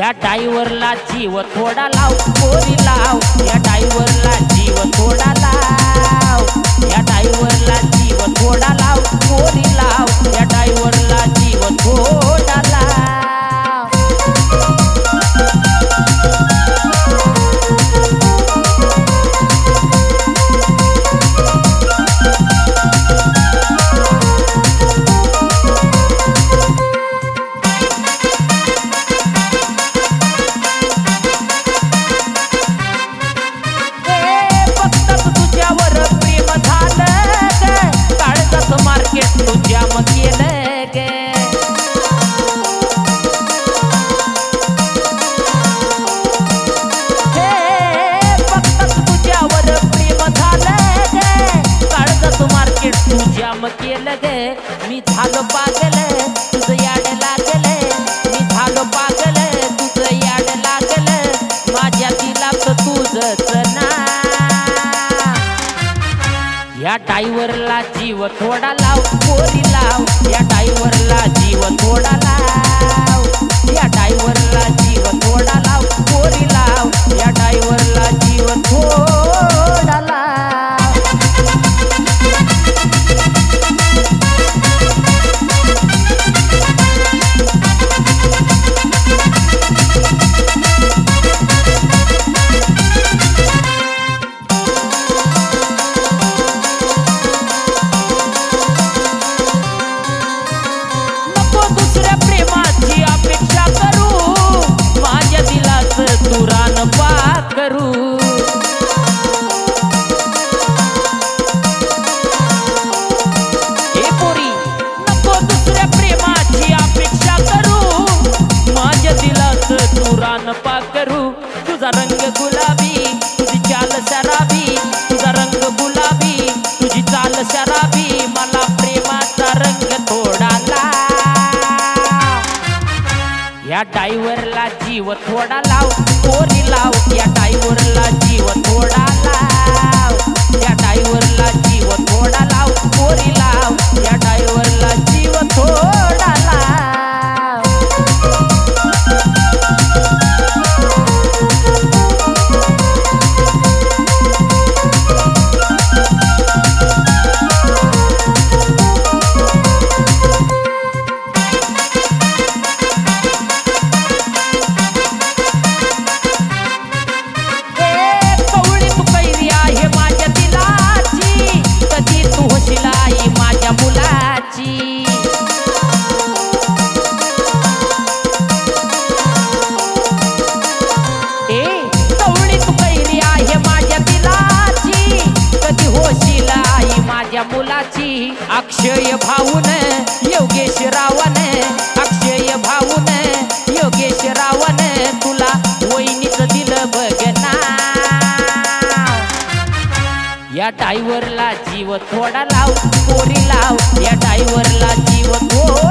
या ड्रायव्हरला जीव थोडा लाव पोरी लाव, या ड्रायव्हरला जीव थोडा लाव, या ड्रायव्हरला जीव थोडा लाव पोरी लाव, या ड्रायव्हरला जीव थोडा लाव। मी झालो पागल तुझं याड लागल, मी झालो पागल तुझं याड लागल, माझ्या दिलात तुझंच ना। या ड्रायव्हरला जीव थोडा लाव पोरी लाव, या ड्रायव्हरला जीव थोडा लाव, या ड्रायव्हरला जीव थोडा लाव पोरी लाव, या ड्रायव्हरला जीव थोडा लाव। करू हे पोरी नको दुसऱ्या प्रेमाची अपेक्षा करू, माझ्या दिलात तू रानपा करू। तुझा रंग गुलाबी तुझी चाल शराबी, तुझा रंग गुलाबी तुझी चाल शराबी, मला प्रेमाचा रंग थोडा लाव। या ड्रायव्हरला जीव थोडा लाव पोरी लाव, या ड्रायव्हरला जीव थोडा लाव, या ड्रायव्हरला जीव थोडा लाव पोरी लाव, या ड्रायव्हरला जीव थोडा लाव। अक्षय भाऊन योगेश रावण, अक्षय भाऊन योगेश रावण, तुला वहिनीच दिलं बघना। या ड्रायव्हरला जीव थोडा लाव पोरी लाव, या ड्रायव्हरला जीव थोडा